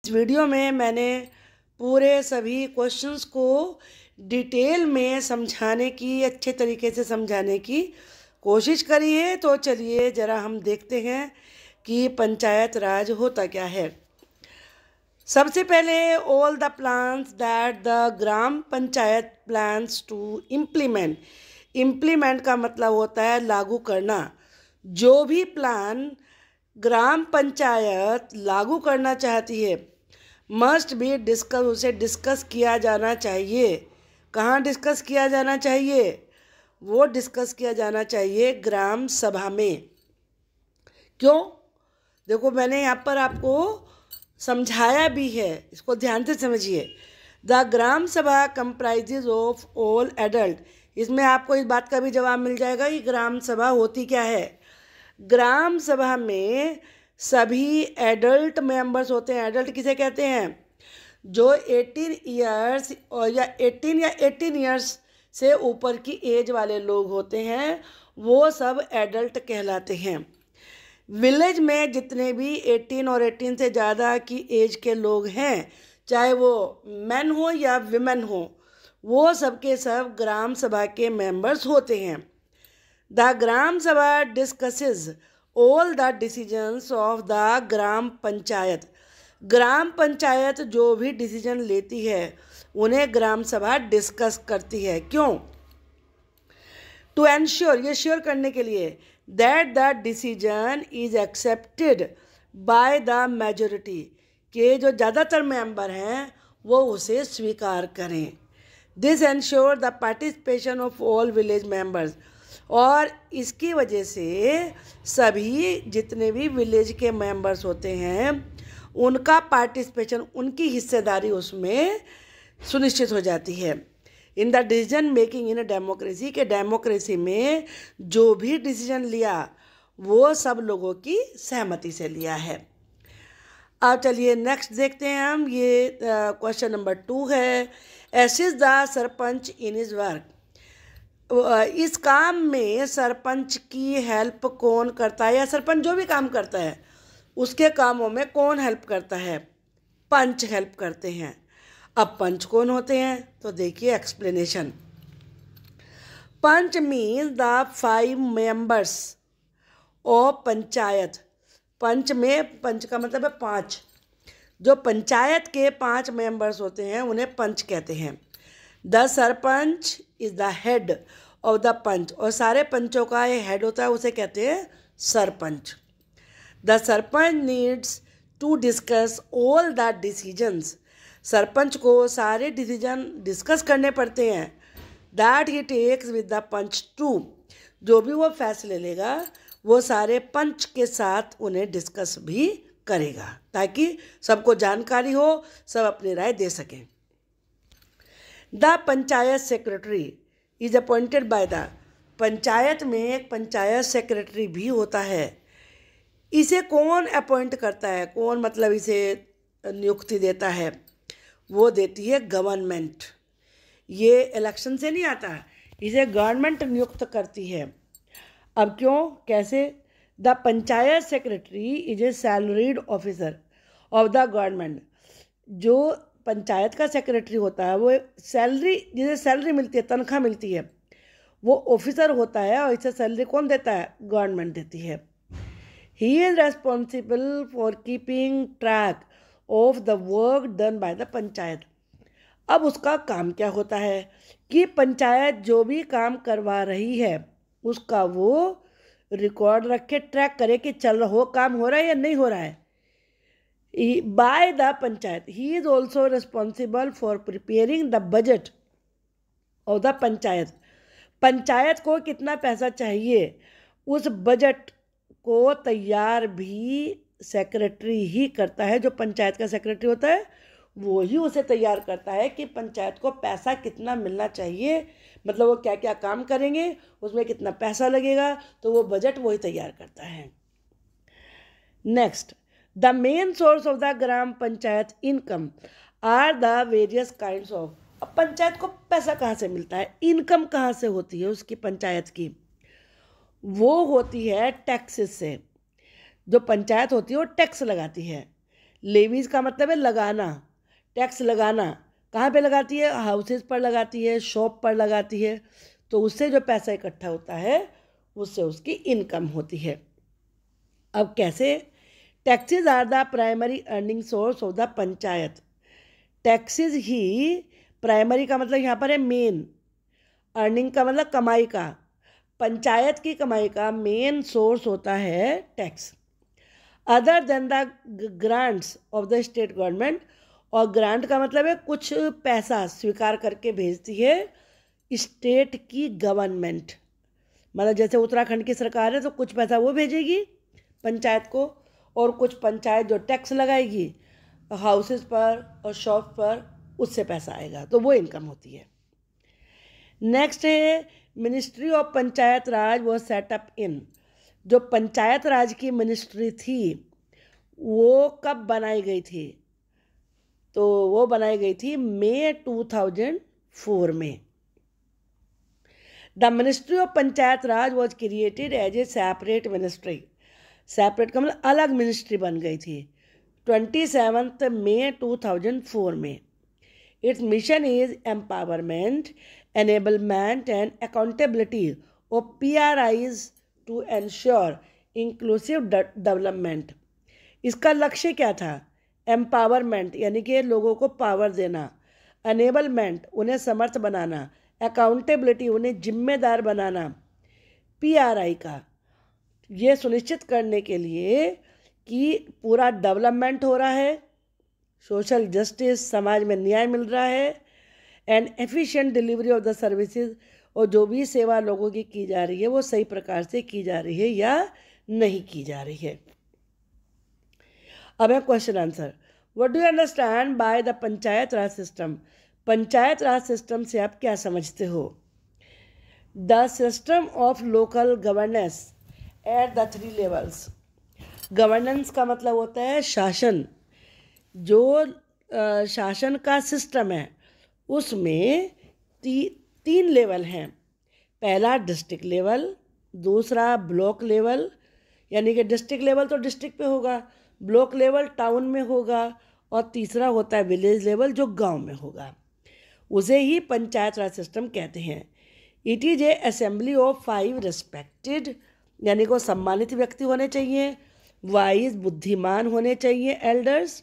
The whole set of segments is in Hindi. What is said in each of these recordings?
इस वीडियो में मैंने पूरे सभी क्वेश्चंस को डिटेल में समझाने की, अच्छे तरीके से समझाने की कोशिश करी है। तो चलिए ज़रा हम देखते हैं कि पंचायत राज होता क्या है। सबसे पहले all the plans that the gram panchayat plans to implement. Implement का मतलब होता है लागू करना। जो भी प्लान ग्राम पंचायत लागू करना चाहती है मस्ट बी डिस्कस, उसे डिस्कस किया जाना चाहिए। कहाँ डिस्कस किया जाना चाहिए? वो डिस्कस किया जाना चाहिए ग्राम सभा में। क्यों? देखो मैंने यहाँ पर आपको समझाया भी है, इसको ध्यान से समझिए। द ग्राम सभा कंप्राइजेज ऑफ ऑल एडल्ट। इसमें आपको इस बात का भी जवाब मिल जाएगा कि ग्राम सभा होती क्या है। ग्राम सभा में सभी एडल्ट मेंबर्स होते हैं। एडल्ट किसे कहते हैं? जो 18 ईयर्स या 18 ईयर्स से ऊपर की एज वाले लोग होते हैं, वो सब एडल्ट कहलाते हैं। विलेज में जितने भी 18 और 18 से ज़्यादा की एज के लोग हैं, चाहे वो मेन हो या विमेन हो, वो सब के सब ग्राम सभा के मेंबर्स होते हैं। The gram Sabha discusses all the decisions of the ग्राम पंचायत। ग्राम पंचायत जो भी डिसीजन लेती है उन्हें ग्राम सभा डिस्कस करती है। क्यों? टू एंश्योर, ये श्योर करने के लिए, that the decision is accepted by the majority, के जो ज़्यादातर मेंबर हैं वो उसे स्वीकार करें। This ensure the participation of all village members. और इसकी वजह से सभी जितने भी विलेज के मेंबर्स होते हैं उनका पार्टिसिपेशन, उनकी हिस्सेदारी उसमें सुनिश्चित हो जाती है। In the decision making in a democracy, के डेमोक्रेसी में जो भी डिसीजन लिया वो सब लोगों की सहमति से लिया है। अब चलिए नेक्स्ट देखते हैं हम। ये क्वेश्चन नंबर 2 है। Assist the sarpanch in his work. इस काम में सरपंच की हेल्प कौन करता है, या सरपंच जो भी काम करता है उसके कामों में कौन हेल्प करता है? पंच हेल्प करते हैं। अब पंच कौन होते हैं? तो देखिए explanation. Panch means the 5 members of panchayat. Panch में, पंच का मतलब है 5। जो पंचायत के 5 मेंबर्स होते हैं उन्हें पंच कहते हैं। The sarpanch is the head of the panch, और सारे पंचों का ये हेड होता है, उसे कहते हैं sarpanch. The sarpanch needs to discuss all the decisions. Sarpanch को सारे डिसीजन डिस्कस करने पड़ते हैं। That he takes with the panch too, जो भी वो फैसले लेगा वो सारे पंच के साथ उन्हें डिस्कस भी करेगा, ताकि सबको जानकारी हो, सब अपनी राय दे सकें। The panchayat secretary is appointed by the. Panchayat में एक पंचायत सेक्रेटरी भी होता है। इसे कौन अपॉइंट करता है? कौन मतलब इसे नियुक्ति देता है? वो देती है गवर्नमेंट। ये इलेक्शन से नहीं आता, इसे गवर्नमेंट नियुक्त करती है। अब क्यों, कैसे? The panchayat secretary is a salaried officer of the government. जो पंचायत का सेक्रेटरी होता है वो सैलरी, जिसे सैलरी मिलती है, तनख्वाह मिलती है, वो ऑफिसर होता है, और इसे सैलरी कौन देता है? गवर्नमेंट देती है। He is responsible for keeping track of the work done by the panchayat. अब उसका काम क्या होता है कि पंचायत जो भी काम करवा रही है उसका वो रिकॉर्ड रखे, ट्रैक करे कि काम हो रहा है या नहीं हो रहा है। Bye the panchayat, he is also responsible for preparing the budget of the panchayat. Panchayat को कितना पैसा चाहिए उस बजट को तैयार भी सेक्रेटरी ही करता है। जो पंचायत का सेक्रेटरी होता है वो ही उसे तैयार करता है कि पंचायत को पैसा कितना मिलना चाहिए, मतलब वो क्या क्या काम करेंगे, उसमें कितना पैसा लगेगा, तो वो बजट वही तैयार करता है। Next, the main source of the gram panchayat income are the various kinds of. अब पंचायत को पैसा कहाँ से मिलता है, इनकम कहाँ से होती है उसकी, पंचायत की? वो होती है टैक्सेस से। जो पंचायत होती है वो टैक्स लगाती है, लेवीज का मतलब है लगाना, टैक्स लगाना। कहाँ पे लगाती है? हाउसेस पर लगाती है, शॉप पर लगाती है। तो उससे जो पैसा इकट्ठा होता है उससे उसकी इनकम होती है। अब कैसे? Taxes are the primary earning source of the panchayat. Taxes ही, प्राइमरी का मतलब यहाँ पर है मेन, अर्निंग का मतलब कमाई का, पंचायत की कमाई का मेन सोर्स होता है tax. Other than the grants of the state government, और ग्रांट का मतलब है कुछ पैसा स्वीकार करके भेजती है स्टेट की गवर्नमेंट। मतलब जैसे उत्तराखंड की सरकार है तो कुछ पैसा वो भेजेगी पंचायत को, और कुछ पंचायत जो टैक्स लगाएगी हाउसेस पर और शॉप पर, उससे पैसा आएगा, तो वो इनकम होती है। नेक्स्ट है मिनिस्ट्री ऑफ पंचायत राज वो सेटअप इन। जो पंचायत राज की मिनिस्ट्री थी वो कब बनाई गई थी? तो वो बनाई गई थी मई 2004 में। The ministry of panchayat raj was created as a separate ministry. Separate का मतलब अलग मिनिस्ट्री बन गई थी 27 मई 2004 में। Its mission is empowerment, enablement and accountability of PRIs to ensure inclusive development. इसका लक्ष्य क्या था? एम्पावरमेंट यानी कि लोगों को पावर देना, अनेबलमेंट उन्हें समर्थ बनाना, अकाउंटेबिलिटी उन्हें जिम्मेदार बनाना, PRI का ये सुनिश्चित करने के लिए कि पूरा डेवलपमेंट हो रहा है, सोशल जस्टिस, समाज में न्याय मिल रहा है, and efficient delivery of the services, और जो भी सेवा लोगों की जा रही है वो सही प्रकार से की जा रही है या नहीं की जा रही है। अब है question answer. What do you understand by the panchayat raj system? Panchayat raj system से आप क्या समझते हो? The system of local governance at the 3 levels. Governance का मतलब होता है शासन। जो शासन का सिस्टम है उसमें 3 लेवल हैं। पहला डिस्ट्रिक्ट लेवल, दूसरा ब्लॉक लेवल, यानी कि डिस्ट्रिक्ट लेवल तो डिस्ट्रिक्ट पे होगा, ब्लॉक लेवल टाउन में होगा, और तीसरा होता है विलेज लेवल जो गांव में होगा। उसे ही पंचायत राज सिस्टम कहते हैं। It is a assembly of 5 respected, यानी को सम्मानित व्यक्ति होने चाहिए, वाइज बुद्धिमान होने चाहिए, elders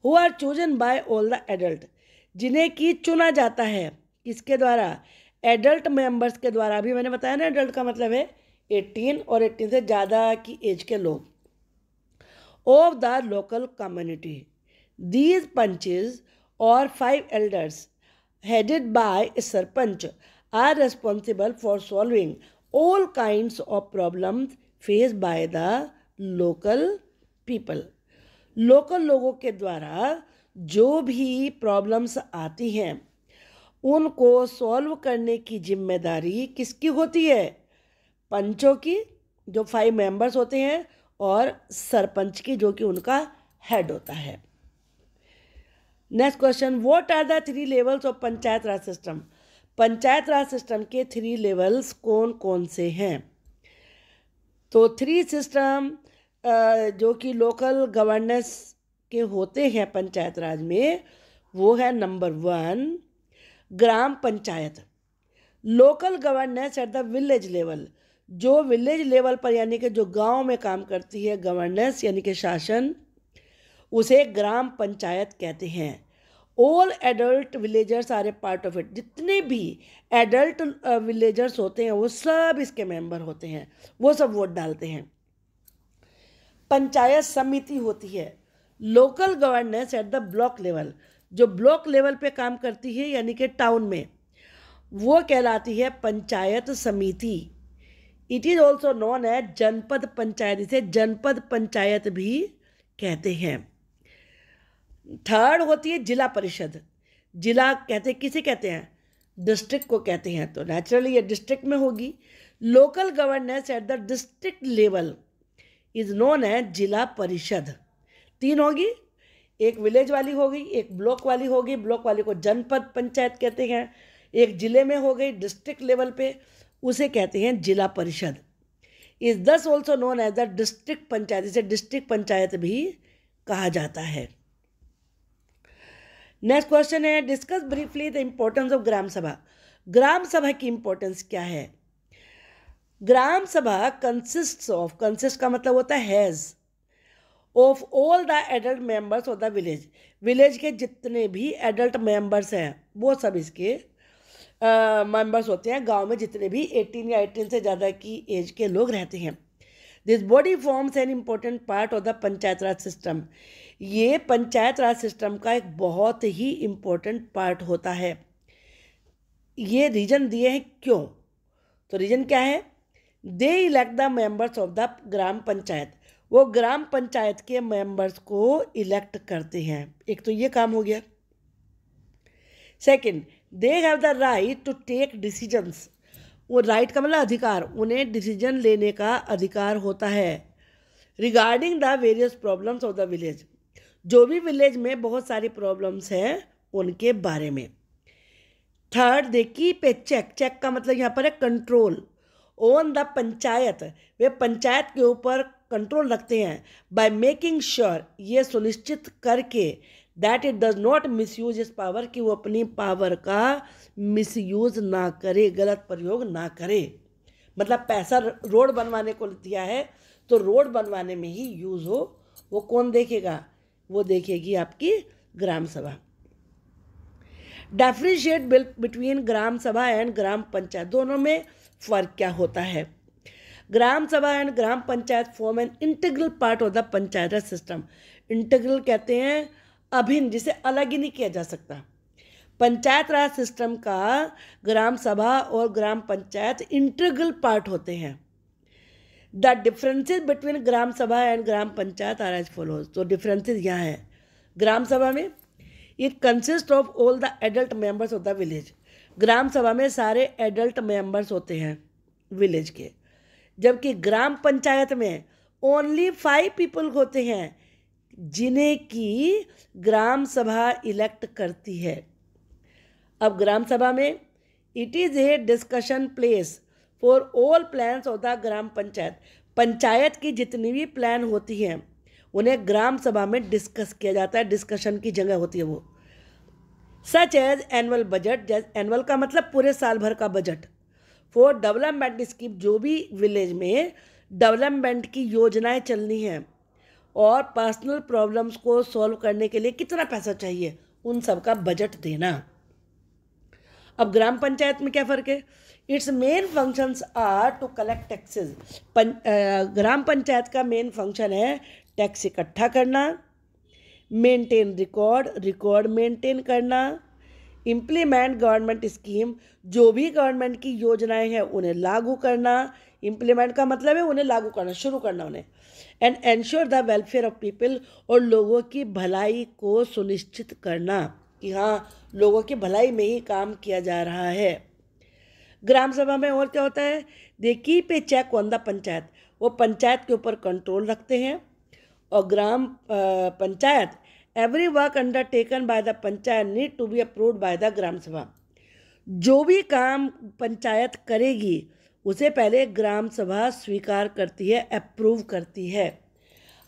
who are chosen by all the adult, जिन्हें की चुना जाता है किसके द्वारा? एडल्ट मेंबर्स के द्वारा। अभी मैंने बताया ना एडल्ट का मतलब है 18 और 18 से ज़्यादा की एज के लोग। Of the local community, these punches और 5 elders headed by a sarpanch are responsible for solving all kinds of problems faced by the local people. Local लोगों के द्वारा जो भी प्रॉब्लम्स आती हैं उनको सॉल्व करने की जिम्मेदारी किसकी होती है? पंचों की, जो 5 मेंबर्स होते हैं, और सरपंच की, जो कि उनका हेड होता है। Next question, what are the 3 levels of panchayat raj system? Panchayat raj system के 3 लेवल्स कौन कौन से हैं? तो 3 सिस्टम जो कि लोकल गवर्नेंस के होते हैं पंचायत राज में, वो है number 1 gram panchayat, local governance at the village level. जो विलेज लेवल पर यानी कि जो गांव में काम करती है गवर्नेंस यानी कि शासन, उसे ग्राम पंचायत कहते हैं। All adult villagers are a part of it. जितने भी एडल्ट विलेजर्स होते हैं वो सब इसके मेंबर होते हैं, वो सब वोट डालते हैं। पंचायत समिति होती है। Local governance at the block level, जो ब्लॉक लेवल पे काम करती है यानी कि टाउन में, वो कहलाती है panchayat samiti. It is also known as janpad panchayat, इसे जनपद पंचायत भी कहते हैं। थर्ड होती है जिला परिषद। जिला कहते किसे कहते हैं? डिस्ट्रिक्ट को कहते हैं, तो नेचुरली ये डिस्ट्रिक्ट में होगी। Local governance at the district level is known as zila parishad. 3 होगी, एक विलेज वाली होगी, एक ब्लॉक वाली होगी, ब्लॉक वाली को जनपद पंचायत कहते हैं, एक जिले में हो गई डिस्ट्रिक्ट लेवल पे, उसे कहते हैं जिला Parishad. Is this also known as the district panchayat, इसे डिस्ट्रिक्ट पंचायत भी कहा जाता है। नेक्स्ट क्वेश्चन है, discuss briefly the importance of Gram Sabha. Gram सभा की इम्पोर्टेंस क्या है? ग्राम सभा कंसिस्ट का मतलब होता है has of all the adult members of the village. Village के जितने भी एडल्ट मेंबर्स हैं वो सब इसके मेंबर्स होते हैं। गांव में जितने भी 18 या 18 से ज़्यादा की एज के लोग रहते हैं। This body forms an important part of the panchayat raj system. ये पंचायत राज सिस्टम का एक बहुत ही इम्पोर्टेंट पार्ट होता है। ये रीजन दिए हैं क्यों? तो रीजन क्या है? They elect the members of the ग्राम पंचायत। वो ग्राम पंचायत के मेंबर्स को इलेक्ट करते हैं। एक तो ये काम हो गया। Second, they have the right to take decisions. वो राइट का मतलब अधिकार, उन्हें डिसीजन लेने का अधिकार होता है regarding the various problems of the village. जो भी विलेज में बहुत सारी प्रॉब्लम्स हैं उनके बारे में। Third, they keep a check का मतलब यहाँ पर है कंट्रोल ऑन द पंचायत। वे पंचायत के ऊपर कंट्रोल रखते हैं बाय मेकिंग श्योर, ये सुनिश्चित करके that it does not misuse इस पावर, कि वो अपनी पावर का मिसयूज ना करे, गलत प्रयोग ना करे। मतलब पैसा रोड बनवाने को दिया है तो रोड बनवाने में ही यूज़ हो, वो कौन देखेगा? वो देखेगी आपकी ग्राम सभा। डिफरेंशिएट बिटवीन ग्राम सभा एंड ग्राम पंचायत, दोनों में फ़र्क क्या होता है? ग्राम सभा and gram panchayat form an integral part of the panchayat raj system. Integral कहते हैं अभिन्न, जिसे अलग ही नहीं किया जा सकता। पंचायत राज सिस्टम का ग्राम सभा और ग्राम पंचायत इंटीग्रल पार्ट होते हैं। द डिफरेंसेस बिटवीन ग्राम सभा and gram panchayat are as follows. तो डिफरेंसेस यहाँ है। ग्राम सभा में it consist of all the adult members of the village. Gram Sabha में सारे एडल्ट मेंबर्स होते हैं विलेज के, जबकि ग्राम पंचायत में ओनली 5 पीपल होते हैं जिन्हें की ग्राम सभा इलेक्ट करती है। अब ग्राम सभा में it is a discussion place for all plans of the ग्राम पंचायत। पंचायत की जितनी भी प्लान होती हैं उन्हें ग्राम सभा में डिस्कस किया जाता है, डिस्कशन की जगह होती है वो। Such as annual budget, annual का मतलब पूरे साल भर का बजट। फॉर डेवलपमेंट स्कीम, जो भी विलेज में डेवलपमेंट की योजनाएं चलनी हैं और पर्सनल प्रॉब्लम्स को सॉल्व करने के लिए कितना पैसा चाहिए, उन सब का बजट देना। अब ग्राम पंचायत में क्या फ़र्क है? Its main functions are to collect taxes. Gram Panchayat का मेन फंक्शन है टैक्स इकट्ठा करना, मेंटेन रिकॉर्ड मेंटेन करना, इम्प्लीमेंट गवर्नमेंट स्कीम, जो भी गवर्नमेंट की योजनाएं हैं उन्हें लागू करना। इम्प्लीमेंट का मतलब है उन्हें लागू करना, शुरू करना उन्हें। And ensure the welfare of people, और लोगों की भलाई को सुनिश्चित करना कि हाँ लोगों की भलाई में ही काम किया जा रहा है। ग्राम सभा में और क्या होता है? They keep a check on the panchayat, वो पंचायत के ऊपर कंट्रोल रखते हैं। और Gram Panchayat, every work undertaken by the panchayat need to be approved by the ग्राम सभा। जो भी काम पंचायत करेगी उसे पहले ग्राम सभा स्वीकार करती है, अप्रूव करती है।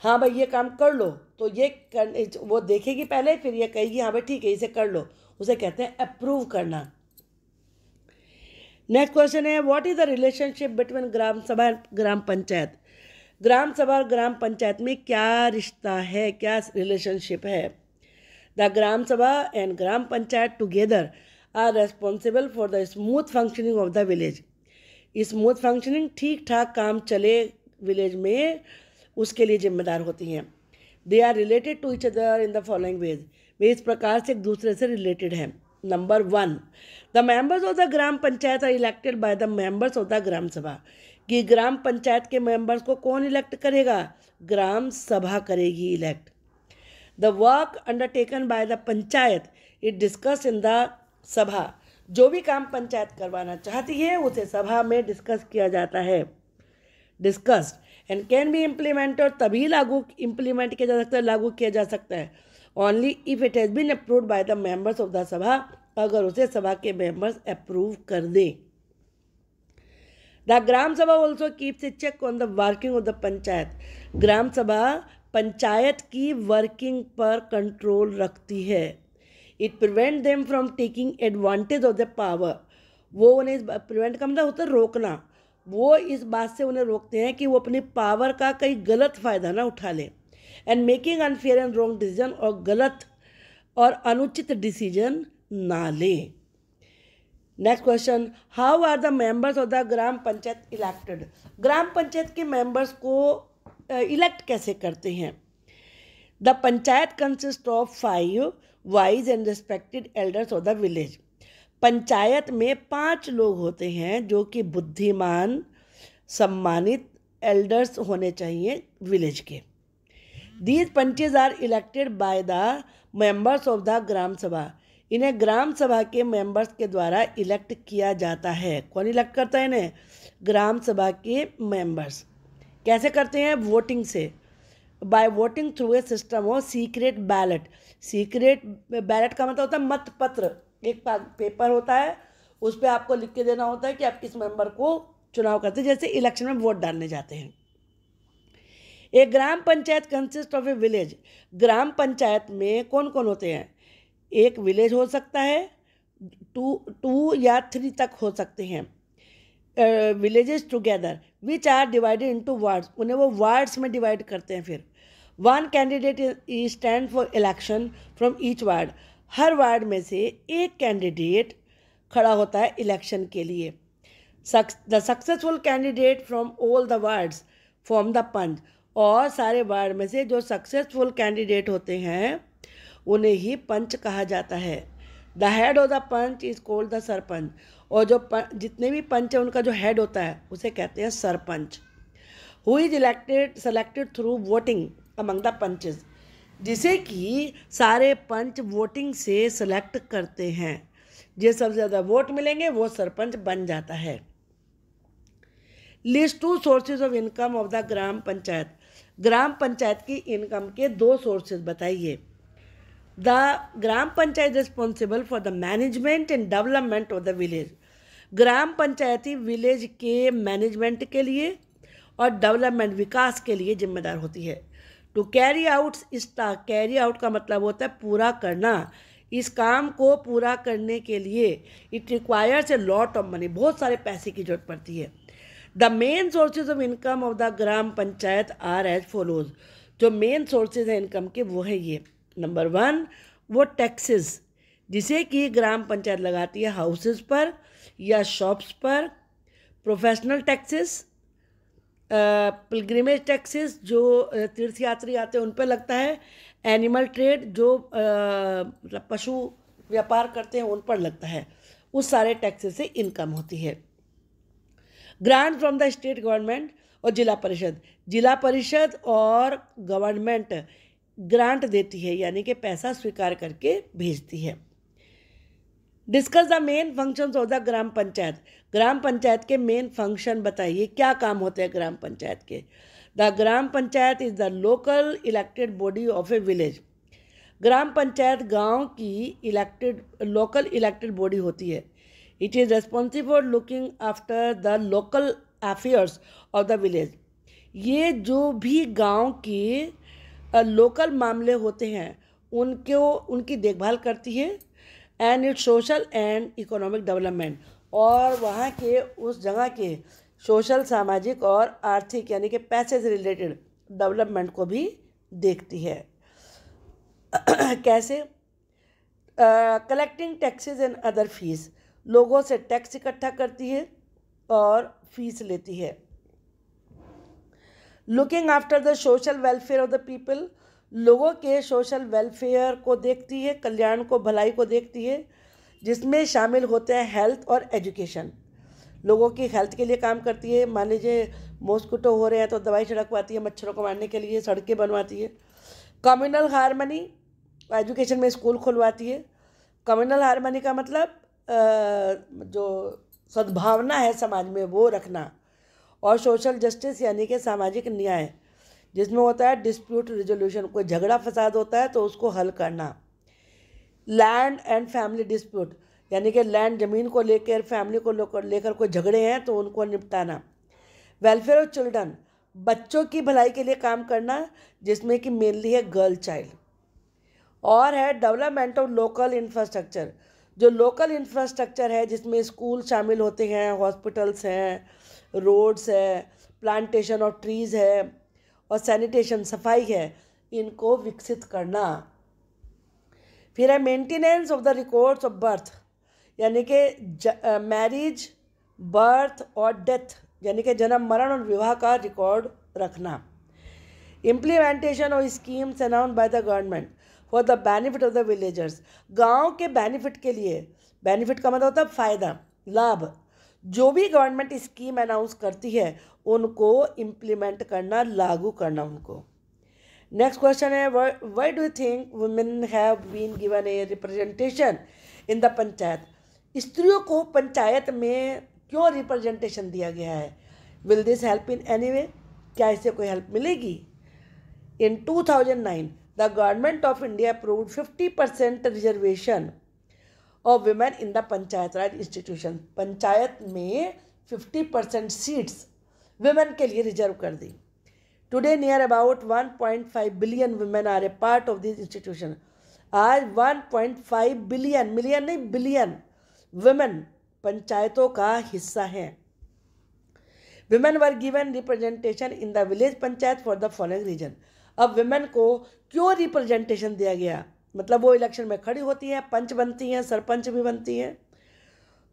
हाँ भाई ये काम कर लो, तो वो देखेगी पहले, फिर ये कहेगी हाँ भाई ठीक है इसे कर लो, उसे कहते हैं अप्रूव करना। नेक्स्ट क्वेश्चन है, what is the relationship between Gram सभा एंड ग्राम पंचायत। ग्राम सभा और ग्राम पंचायत में क्या रिश्ता है, क्या रिलेशनशिप है? द ग्राम सभा and gram panchayat together are responsible for the smooth functioning of the village. Smooth functioning, ठीक ठाक काम चले विलेज में, उसके लिए जिम्मेदार होती हैं। They are related to each other in the following ways, वे इस प्रकार से एक दूसरे से रिलेटेड हैं। Number 1, the members of the gram panchayat are elected by the members of the ग्राम सभा। कि ग्राम पंचायत के मेंबर्स को कौन इलेक्ट करेगा? ग्राम सभा करेगी elect. The work undertaken by the panchayat it discuss in the सभा। जो भी काम पंचायत करवाना चाहती है उसे सभा में डिस्कस किया जाता है, discussed and can be implemented, तभी इम्प्लीमेंट किया जा सकता है, लागू किया जा सकता है only if it has been approved by the members of the sabha, अगर उसे सभा के मेंबर्स अप्रूव कर दें। The gram Sabha also keeps a check on the working of the panchayat. Gram Sabha panchayat की वर्किंग पर कंट्रोल रखती है। It prevent them from taking advantage of the power. वो उन्हें प्रिवेंट का मतलब होता है रोकना। वो इस बात से उन्हें रोकते हैं कि वो अपनी पावर का कहीं गलत फ़ायदा ना उठा ले। And making unfair and wrong decision, और गलत और अनुचित डिसीजन ना ले। Next question, how are the members of the gram Panchayat elected? Gram Panchayat के मेंबर्स को इलेक्ट कैसे करते हैं? The panchayat consist of 5 wise and respected elders of the village. पंचायत में 5 लोग होते हैं जो कि बुद्धिमान, सम्मानित एल्डर्स होने चाहिए विलेज के। These panches are elected by the members of the ग्राम सभा। इन्हें ग्राम सभा के मेंबर्स के द्वारा इलेक्ट किया जाता है। कौन इलेक्ट करता है इन्हें? ग्राम सभा के मेंबर्स। कैसे करते हैं? वोटिंग से, by voting through a system of secret ballot. Secret ballot का मतलब होता है मत पत्र। एक पेपर होता है, उस पर आपको लिख के देना होता है कि आप किस मेंबर को चुनाव करते हैं, जैसे इलेक्शन में वोट डालने जाते हैं। एक Gram Panchayat consist of a village. Gram Panchayat में कौन कौन होते हैं? एक विलेज हो सकता है, 2 या 3 तक हो सकते हैं villages together, which are divided into wards. उन्हें वो वार्ड्स में डिवाइड करते हैं। फिर 1 candidate stand for election from each ward. हर वार्ड में से एक कैंडिडेट खड़ा होता है इलेक्शन के लिए। The successful candidate from all the wards form the panch. और सारे वार्ड में से जो सक्सेसफुल कैंडिडेट होते हैं उन्हें ही पंच कहा जाता है। The head of the panch is called the sarpanch. और जो जितने भी पंच हैं उनका जो हेड होता है उसे कहते हैं sarpanch. Who is elected selected through voting among the punches. जिसे कि सारे पंच वोटिंग से सेलेक्ट करते हैं। जिसे सबसे ज़्यादा वोट मिलेंगे वो सरपंच बन जाता है। List 2 sources of income of the ग्राम पंचायत। ग्राम पंचायत की इनकम के 2 सोर्सेज बताइए। The gram Panchayat responsible for the management and development of the village. Gram पंचायती विलेज के मैनेजमेंट के लिए और डेवलपमेंट विकास के लिए जिम्मेदार होती है। टू कैरी आउट इस टास्क, कैरी आउट का मतलब होता है पूरा करना। इस काम को पूरा करने के लिए it requires a lot of money, बहुत सारे पैसे की जरूरत पड़ती है। The main sources of income of the gram panchayat are as follows. जो मेन सोर्सेज हैं इनकम के वो है ये। नंबर 1, वो टैक्सेस, जिसे कि ग्राम पंचायत लगाती है हाउसेस पर या शॉप्स पर। प्रोफेशनल टैक्सेस, पिलग्रिमेज टैक्सेस, जो तीर्थयात्री आते हैं उन पर लगता है। एनिमल ट्रेड, जो मतलब पशु व्यापार करते हैं उन पर लगता है। उस सारे टैक्सेस से इनकम होती है। Grant from the state government और जिला परिषद। जिला परिषद और गवर्नमेंट ग्रांट देती है, यानी कि पैसा स्वीकार करके भेजती है। Discuss the main functions of the ग्राम पंचायत। ग्राम पंचायत के मेन फंक्शन बताइए, क्या काम होते हैं ग्राम पंचायत के? The gram Panchayat is the local elected body of a village. Gram Panchayat गांव की लोकल इलेक्टेड बॉडी होती है। It is responsible for looking after the local affairs of the village. ये जो भी गांव के लोकल मामले होते हैं उनकी देखभाल करती है। And it social and economic development, और वहाँ के उस जगह के सोशल, सामाजिक और आर्थिक यानी कि पैसे से रिलेटेड डेवलपमेंट को भी देखती है। कैसे? Collecting taxes and other fees, लोगों से टैक्स इकट्ठा करती है और फीस लेती है। Looking after the social welfare of the people, लोगों के सोशल वेलफेयर को देखती है, कल्याण को, भलाई को देखती है, जिसमें शामिल होते हैं हेल्थ और एजुकेशन। लोगों की हेल्थ के लिए काम करती है। मान लीजिए मॉस्किटो हो रहे हैं तो दवाई छिड़कवाती है, मच्छरों को मारने के लिए सड़कें बनवाती है। कम्युनल हार्मनी, एजुकेशन में स्कूल खुलवाती है। कम्युनल हार्मनी का मतलब जो सद्भावना है समाज में वो रखना। और सोशल जस्टिस यानी कि सामाजिक न्याय, जिसमें होता है डिस्प्यूट रिजोल्यूशन, कोई झगड़ा फसाद होता है तो उसको हल करना। लैंड एंड फैमिली डिस्प्यूट, यानी कि लैंड, ज़मीन को लेकर, फैमिली को लेकर कोई झगड़े हैं तो उनको निपटाना। वेलफेयर ऑफ चिल्ड्रन, बच्चों की भलाई के लिए काम करना, जिसमें कि मेनली है गर्ल चाइल्ड। और है डेवलपमेंट ऑफ लोकल इंफ्रास्ट्रक्चर, जो लोकल इंफ्रास्ट्रक्चर है जिसमें स्कूल शामिल होते हैं, हॉस्पिटल्स हैं, रोड्स है, प्लांटेशन ऑफ ट्रीज़ है और सैनिटेशन सफाई है, इनको विकसित करना। फिर है maintenance of the records of birth, यानी कि मैरिज, बर्थ और डेथ, यानी कि जन्म, मरण और विवाह का रिकॉर्ड रखना। Implementation of schemes announced by the government for the benefit of the villagers, गाँव के बेनिफिट के लिए, बेनिफिट का मतलब होता है फ़ायदा, लाभ, जो भी गवर्नमेंट स्कीम अनाउंस करती है उनको इम्प्लीमेंट करना, लागू करना उनको। नेक्स्ट क्वेश्चन है, why do you think women have been given a representation in the panchayat, स्त्रियों को पंचायत में क्यों रिप्रेजेंटेशन दिया गया है? Will this help in any way, क्या इससे कोई हेल्प मिलेगी? In 2009 the government of India approved 50% reservation of women in the panchayat raj institution, panchayat में 50% सीट्स वुमेन के लिए रिजर्व कर दी। Today near about 1.5 billion women are a part of this institution, आज 1.5 बिलियन, मिलियन नहीं बिलियन वुमेन पंचायतों का हिस्सा हैं। Women were given representation in the village panchayat for the following reason, अब विमेन को क्यों रिप्रेजेंटेशन दिया गया, मतलब वो इलेक्शन में खड़ी होती हैं, पंच बनती हैं, सरपंच भी बनती हैं,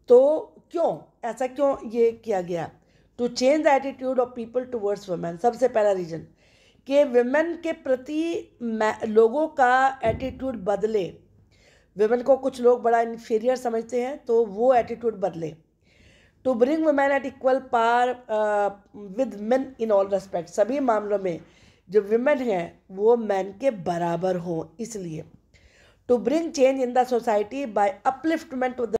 तो क्यों ऐसा, क्यों ये किया गया? To change the attitude of people towards women, सबसे पहला रीजन कि विमेन के प्रति लोगों का एटीट्यूड बदले, विमेन को कुछ लोग बड़ा इन्फीरियर समझते हैं तो वो एटीट्यूड बदले। To bring women at equal par with men in all respect, सभी मामलों में जो विमेन हैं वो मैन के बराबर हों, इसलिए। To bring change in the society by upliftment of the